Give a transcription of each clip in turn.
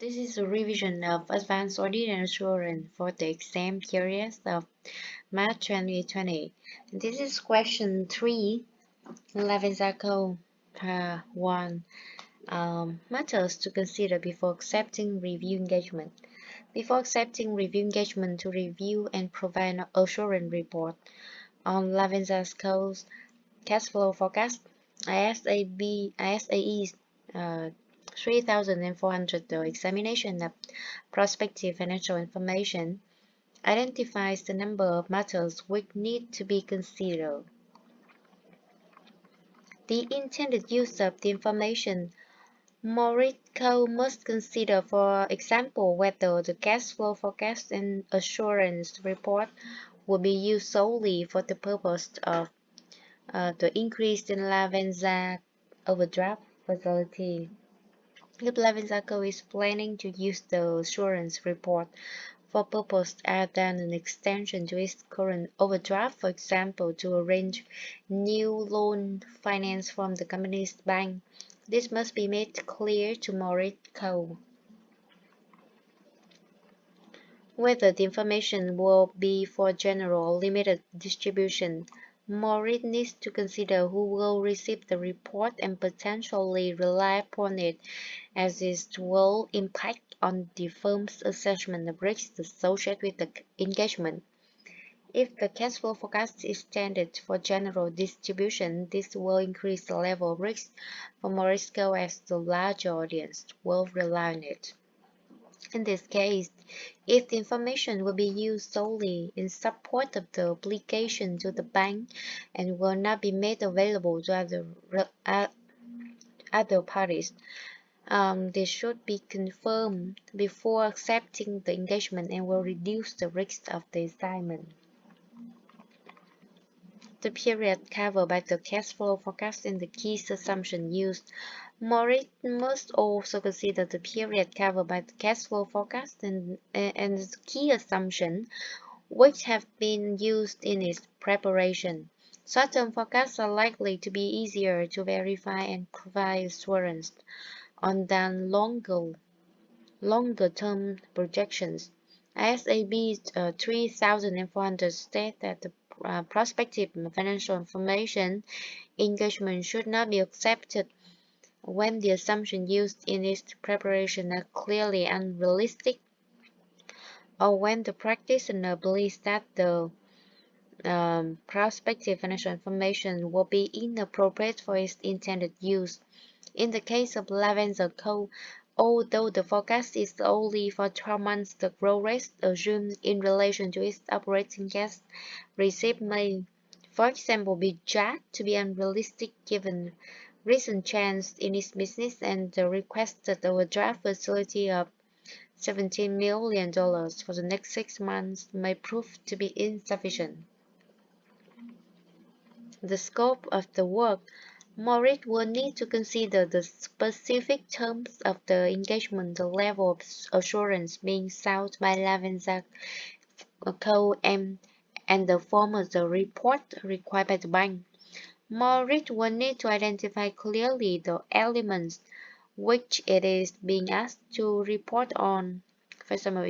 This is a revision of Advanced Audit and Assurance for the exam periods of March 2020. This is question 3, 11 Article 1. Matters to consider before accepting review engagement. Before accepting review engagement to review and provide an assurance report on Lavenza's cost cash flow forecast, ISAE's 3,400 examination of prospective financial information identifies the number of matters which need to be considered. The intended use of the information. Moritco must consider, for example, whether the cash flow forecast and assurance report will be used solely for the purpose of the increase in Lavenza overdraft facility. If Lavenza is planning to use the assurance report for purpose other than an extension to its current overdraft, for example, to arrange new loan finance from the company's bank, this must be made clear to Moritco. Whether the information will be for general or limited distribution, Morit needs to consider who will receive the report and potentially rely upon it, as it will impact on the firm's assessment of risks associated with the engagement. If the cash flow forecast is intended for general distribution, this will increase the level of risk for Morisco as the larger audience will rely on it. In this case, if the information will be used solely in support of the application to the bank and will not be made available to other parties, this should be confirmed before accepting the engagement and will reduce the risk of the assignment. The period covered by the cash flow forecast and the key assumption used. Morit must also consider the period covered by the cash flow forecast and the key assumption which have been used in its preparation. Short-term forecasts are likely to be easier to verify and provide assurance on than longer-term projections. ISAB 3400 state that the prospective financial information engagement should not be accepted when the assumptions used in its preparation are clearly unrealistic, or when the practitioner believes that the prospective financial information will be inappropriate for its intended use. In the case of Lavenza Co., although the forecast is only for 12 months, the growth rate assumed in relation to its operating cash receipt may, for example, be judged to be unrealistic given recent changes in its business, and the requested overdraft facility of $17 million for the next 6 months may prove to be insufficient. The scope of the work. Morit will need to consider the specific terms of the engagement, the level of assurance being sought by Lavenza Co. and the form of the report required by the bank. Morit will need to identify clearly the elements which it is being asked to report on. For example,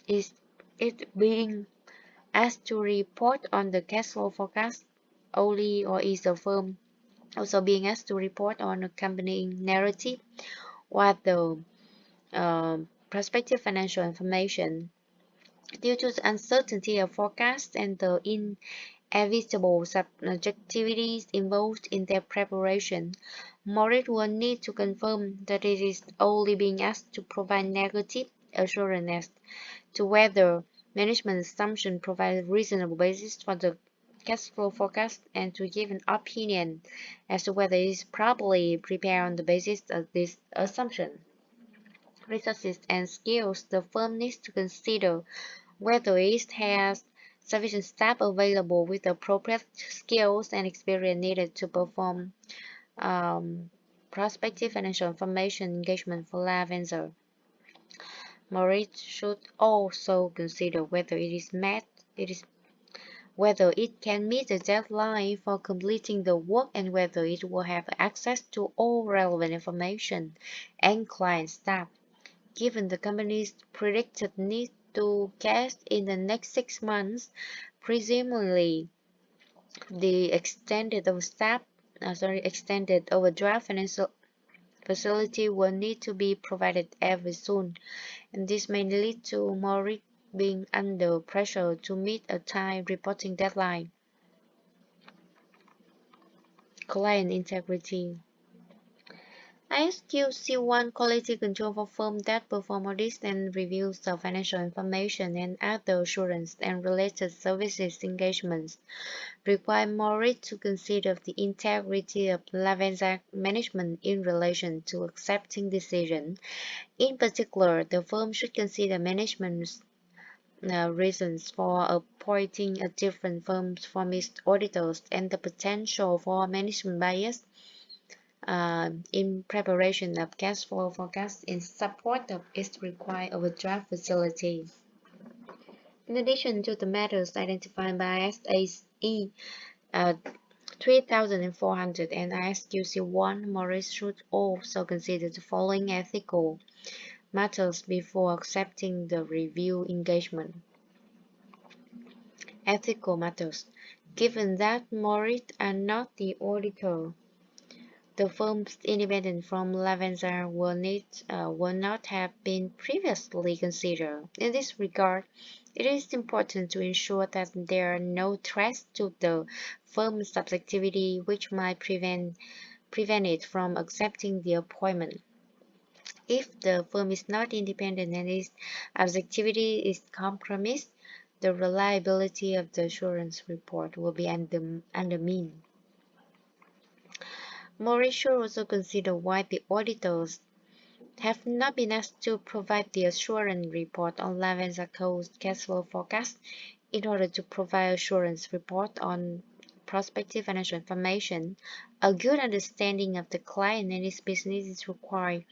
is it being asked to report on the cash flow forecast only, or is the firm also being asked to report on accompanying narrative or the prospective financial information? Due to the uncertainty of forecasts and the inevitable subjectivities involved in their preparation, Morit will need to confirm that it is only being asked to provide negative assurance as to whether management assumption provides a reasonable basis for the cash flow forecast and to give an opinion as to whether it is properly prepared on the basis of this assumption. Resources and skills. The firm needs to consider whether it has sufficient staff available with the appropriate skills and experience needed to perform prospective financial information engagement for Lavenza. Morit should also consider whether it is whether it can meet the deadline for completing the work, and whether it will have access to all relevant information and client staff. Given the company's predicted need to cash in the next 6 months, presumably the extended overdraft financial facility will need to be provided every soon, and this may lead to more risk being under pressure to meet a time reporting deadline. Client integrity. ISQC1 quality control for firms that perform audits and reviews of financial information and other assurance and related services engagements require Morit to consider the integrity of Lavenza management in relation to accepting decisions. In particular, the firm should consider management's reasons for appointing a different firm from its auditors and the potential for management bias in preparation of cash flow forecast in support of its required overdraft facility. In addition to the matters identified by SAE 3400 and ISQC1, Morris should also consider the following ethical matters before accepting the review engagement. Ethical matters. Given that Morris are not the auditor, the firm's independence from Lavenza will not have been previously considered. In this regard, it is important to ensure that there are no threats to the firm's subjectivity which might prevent it from accepting the appointment. If the firm is not independent and its objectivity is compromised, the reliability of the assurance report will be undermined. Morris should also consider why the auditors have not been asked to provide the assurance report on Lavenza Co's cash flow forecast. In order to provide assurance report on prospective financial information, a good understanding of the client and his business is required,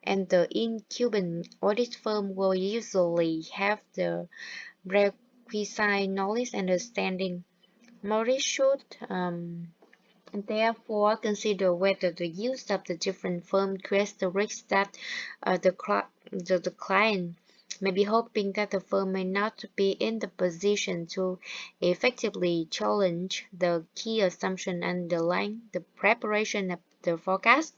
and the incumbent audit firm will usually have the requisite knowledge and understanding. Morris should therefore consider whether the use of the different firm creates the risk that the client may be hoping that the firm may not be in the position to effectively challenge the key assumption underlying the preparation of the forecast.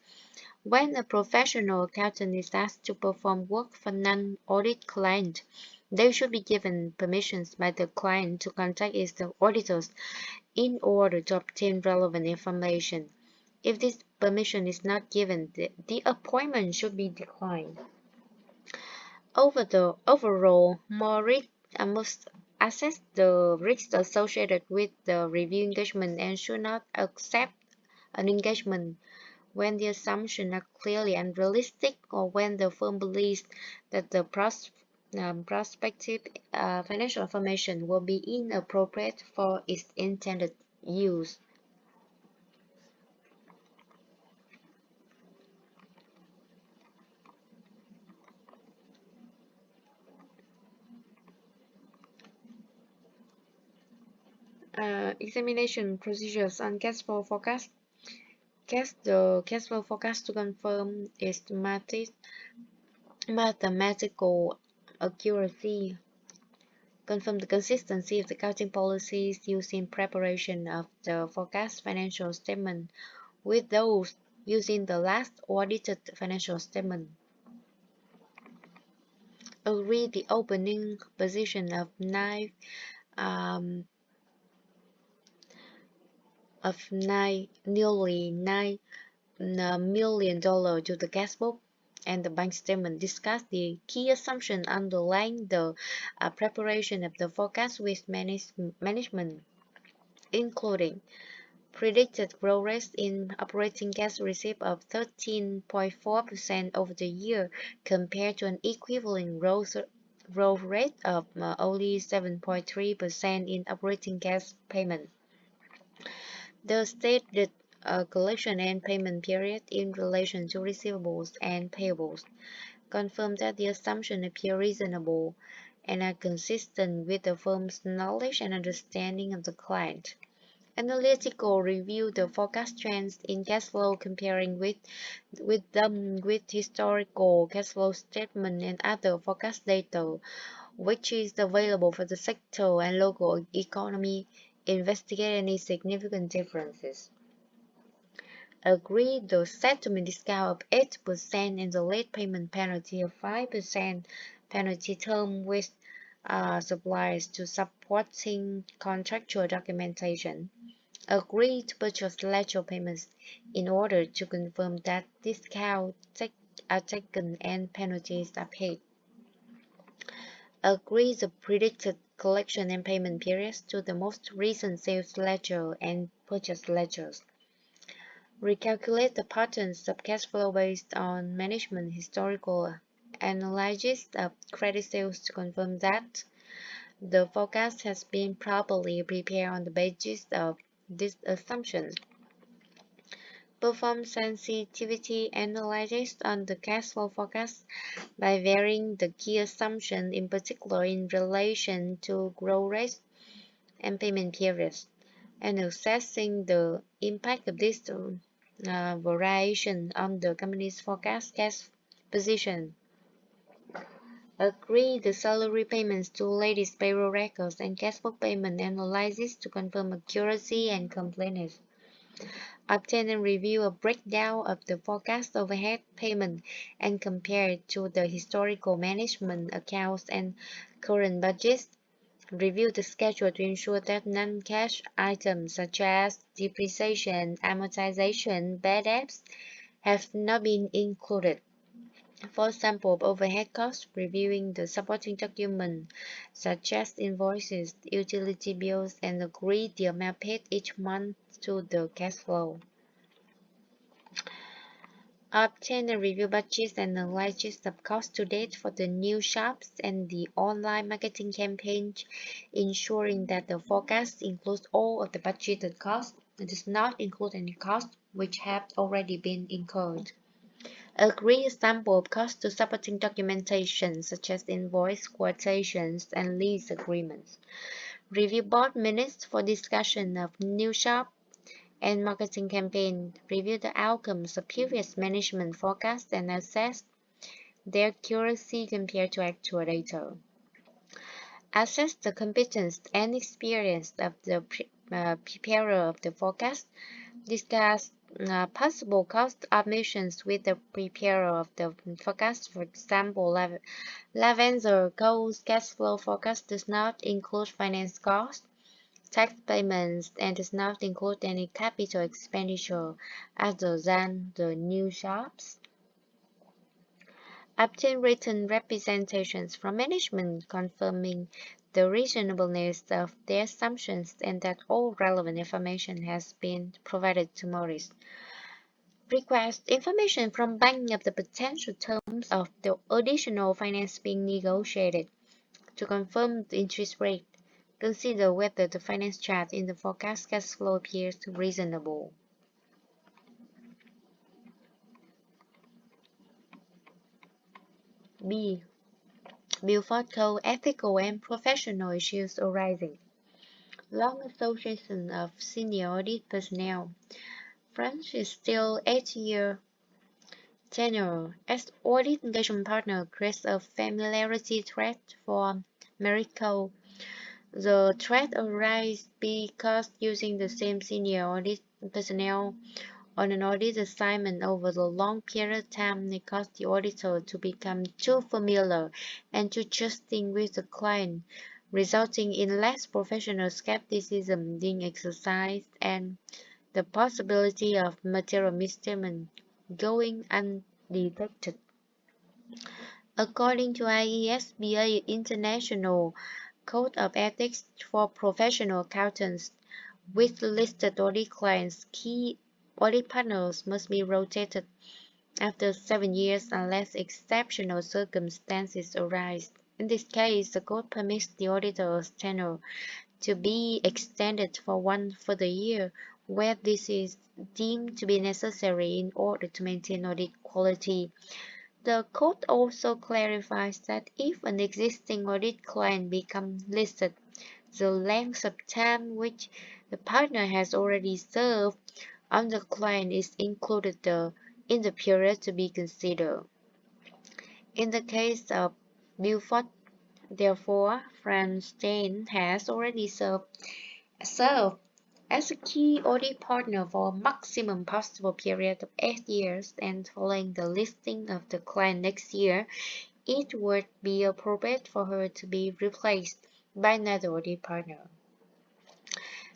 When a professional accountant is asked to perform work for non-audit client, they should be given permissions by the client to contact its auditors in order to obtain relevant information. If this permission is not given, the appointment should be declined. Overall, Morit must assess the risks associated with the review engagement and should not accept an engagement when the assumptions are clearly unrealistic or when the firm believes that the prospective financial information will be inappropriate for its intended use. Examination procedures on cash flow forecast. The cash flow forecast to confirm its mathematical accuracy, confirm the consistency of the accounting policies used in preparation of the forecast financial statement with those used in the last audited financial statement. Agree the opening position of nearly $9 million to the cash book and the bank statement. Discuss the key assumptions underlying the preparation of the forecast with management, including predicted growth rate in operating cash receipt of 13.4% over the year compared to an equivalent growth rate of only 7.3% in operating cash payment. The stated collection and payment period in relation to receivables and payables confirm that the assumption appear reasonable and are consistent with the firm's knowledge and understanding of the client. Analytical review the forecast trends in cash flow, comparing with historical cash flow statement and other forecast data which is available for the sector and local economy. Investigate any significant differences. Agree the settlement discount of 8% and the late payment penalty of 5% penalty term with suppliers to supporting contractual documentation. Agree to purchase ledger payments in order to confirm that discounts are taken and penalties are paid. Agree the predicted collection and payment periods to the most recent sales ledger and purchase ledgers. Recalculate the patterns of cash flow based on management historical analysis of credit sales to confirm that the forecast has been properly prepared on the basis of these assumptions. Perform sensitivity analysis on the cash flow forecast by varying the key assumptions, in particular in relation to growth rates and payment periods, and assessing the impact of this variation on the company's forecast cash position. Agree the salary payments to latest payroll records and cash flow payment analysis to confirm accuracy and completeness. Obtain and review a breakdown of the forecast overhead payment and compare it to the historical management accounts and current budgets. Review the schedule to ensure that non-cash items such as depreciation, amortization, bad debts have not been included. For example of overhead costs, reviewing the supporting documents such as invoices, utility bills, and agree the amount paid each month to the cash flow. Obtain and review budgets and analysis of cost to date for the new shops and the online marketing campaign, ensuring that the forecast includes all of the budgeted costs and does not include any costs which have already been incurred. Agree a sample of costs to supporting documentation such as invoice, quotations, and lease agreements. Review board minutes for discussion of new shop and marketing campaign. Review the outcomes of previous management forecasts and assess their accuracy compared to actual data. Assess the competence and experience of the preparer of the forecast. Discuss possible cost omissions with the preparer of the forecast. For example, Lavenzer Co's cash flow forecast does not include finance costs, tax payments, and does not include any capital expenditure other than the new shops. Obtain written representations from management confirming the reasonableness of their assumptions and that all relevant information has been provided to Morris. Request information from bank of the potential terms of the additional finance being negotiated. To confirm the interest rate, consider whether the finance chart in the forecast cash flow appears reasonable. B. Beaufort Code ethical and professional issues arising. Long association of senior audit personnel. French is still 8-year tenure as audit engagement partner creates a familiarity threat for Marico. The threat arises because using the same senior audit personnel on an audit assignment over the long period of time may cause the auditor to become too familiar and too trusting with the client, resulting in less professional skepticism being exercised and the possibility of material misstatement going undetected. According to IESBA International Code of Ethics for Professional Accountants, with listed audit clients, key audit partners must be rotated after 7 years unless exceptional circumstances arise. In this case, the code permits the auditor's tenure to be extended for 1 further year, where this is deemed to be necessary in order to maintain audit quality. The code also clarifies that if an existing audit client becomes listed, the length of time which the partner has already served on the client is included in the period to be considered. In the case of Beaufort, therefore, Franstein has already served as a key audit partner for a maximum possible period of 8 years, and following the listing of the client next year, it would be appropriate for her to be replaced by another audit partner.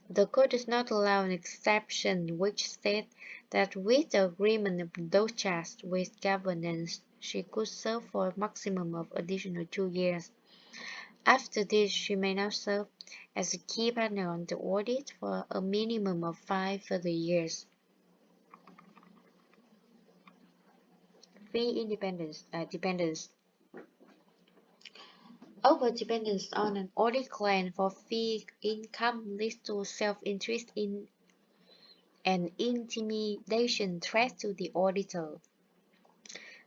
The code does not allow an exception which states that with the agreement of those charged with governance, she could serve for a maximum of additional 2 years. After this, she may now serve as a key partner on the audit for a minimum of 5 further years. Fee dependence. Over-dependence on an audit client for fee income leads to self-interest in and intimidation threat to the auditor.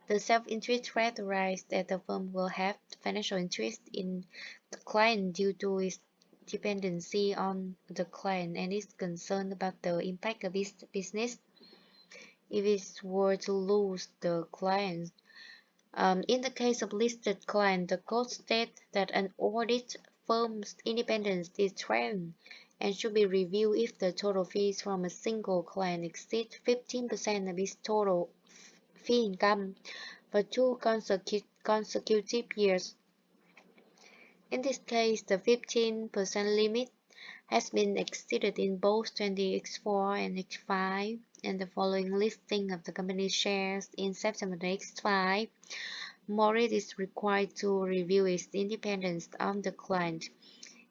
The self-interest threat arises that the firm will have financial interest in the client due to its dependency on the client and is concerned about the impact of its business if it were to lose the client. In the case of listed client, the code states that an audit firm's independence is threatened and should be reviewed if the total fees from a single client exceed 15% of its total fee income for 2 consecutive years. In this case, the 15% limit has been exceeded in both 20X4 and X5, and the following listing of the company's shares in September X5, Morris is required to review its independence on the client.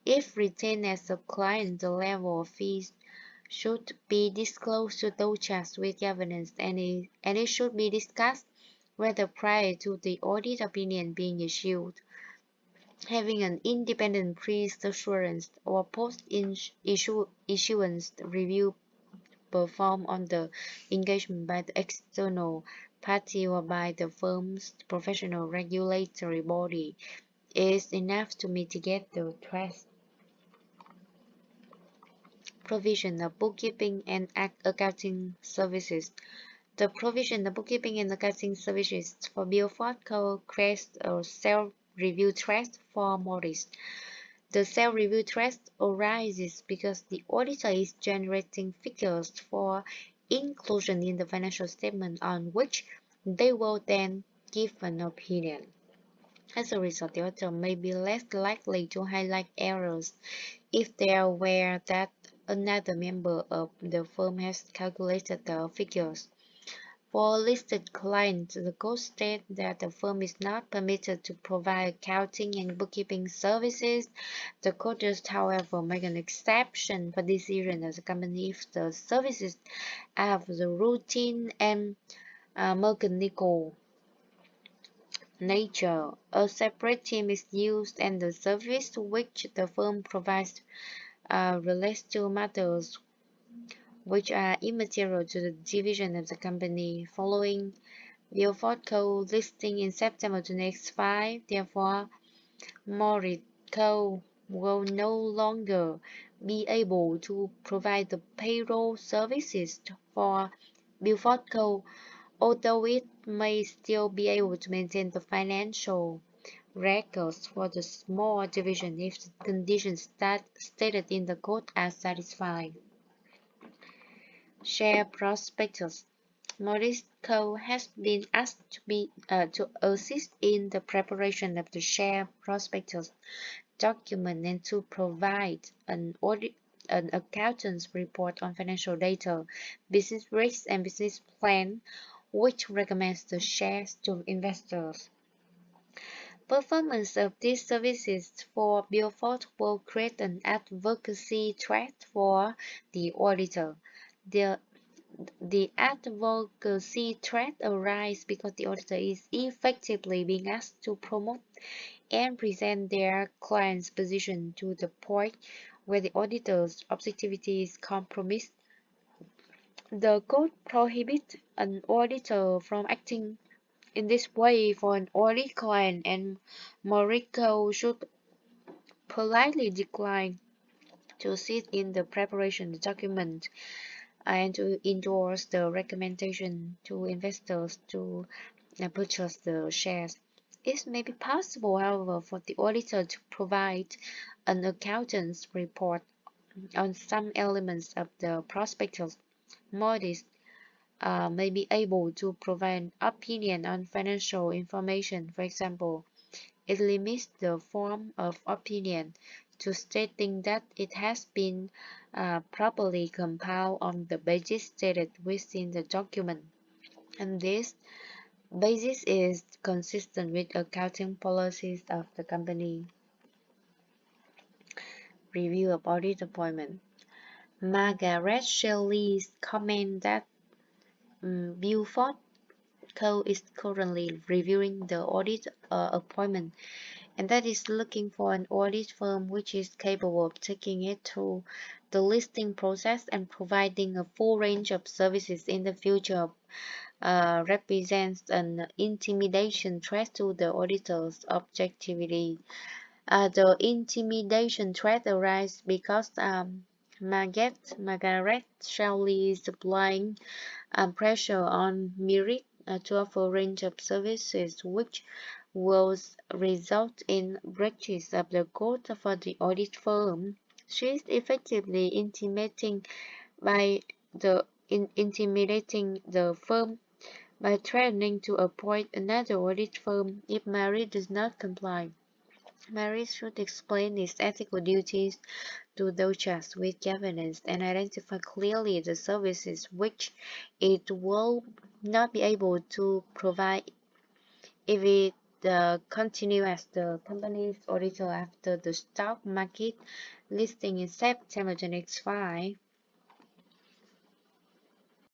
If retained as a client, the level of fees should be disclosed to those charged with governance, and it should be discussed whether prior to the audit opinion being issued. Having an independent pre-assurance or post-issuance review performed on the engagement by the external party or by the firm's professional regulatory body is enough to mitigate the threat. Provision of bookkeeping and accounting services. The provision of bookkeeping and accounting services for Beaufort Co. creates a self-review threat for Morris. The self-review threat arises because the auditor is generating figures for inclusion in the financial statement on which they will then give an opinion. As a result, the auditor may be less likely to highlight errors if they are aware that another member of the firm has calculated the figures. For listed clients, the code states that the firm is not permitted to provide accounting and bookkeeping services. The code does, however, make an exception for decision as a company if the services have the routine and mechanical nature. A separate team is used, and the service which the firm provides relates to matters which are immaterial to the division of the company. Following Beaufort Co. listing in September 2005, therefore, Morris Co. will no longer be able to provide the payroll services for Beaufort Co., although it may still be able to maintain the financial records for the small division if the conditions that stated in the code are satisfied. Share prospectus. Morris Co. has been asked to assist in the preparation of the share prospectus document and to provide an accountant's report on financial data, business risks, and business plan, which recommends the shares to investors. Performance of these services for Beaufort will create an advocacy threat for the auditor. The advocacy threat arises because the auditor is effectively being asked to promote and present their client's position to the point where the auditor's objectivity is compromised. The code prohibits an auditor from acting In this way, for an audit client, and Morrico should politely decline to sit in the preparation document and to endorse the recommendation to investors to purchase the shares. It may be possible, however, for the auditor to provide an accountant's report on some elements of the prospectus. Modis may be able to provide an opinion on financial information. For example, it limits the form of opinion to stating that it has been properly compiled on the basis stated within the document, and this basis is consistent with accounting policies of the company. Review of audit appointment. Margaret Shelley's comment that Beaufort Co. is currently reviewing the audit appointment, and that is looking for an audit firm which is capable of taking it through the listing process and providing a full range of services in the future, represents an intimidation threat to the auditor's objectivity. The intimidation threat arises because Margaret Shelley is applying pressure on Merrick to offer a range of services which will result in breaches of the code for the audit firm. She is effectively intimidating the firm by threatening to appoint another audit firm if Mary does not comply. Mary should explain its ethical duties to those charged with governance and identify clearly the services which it will not be able to provide if it continues as the company's auditor after the stock market listing in September 2025.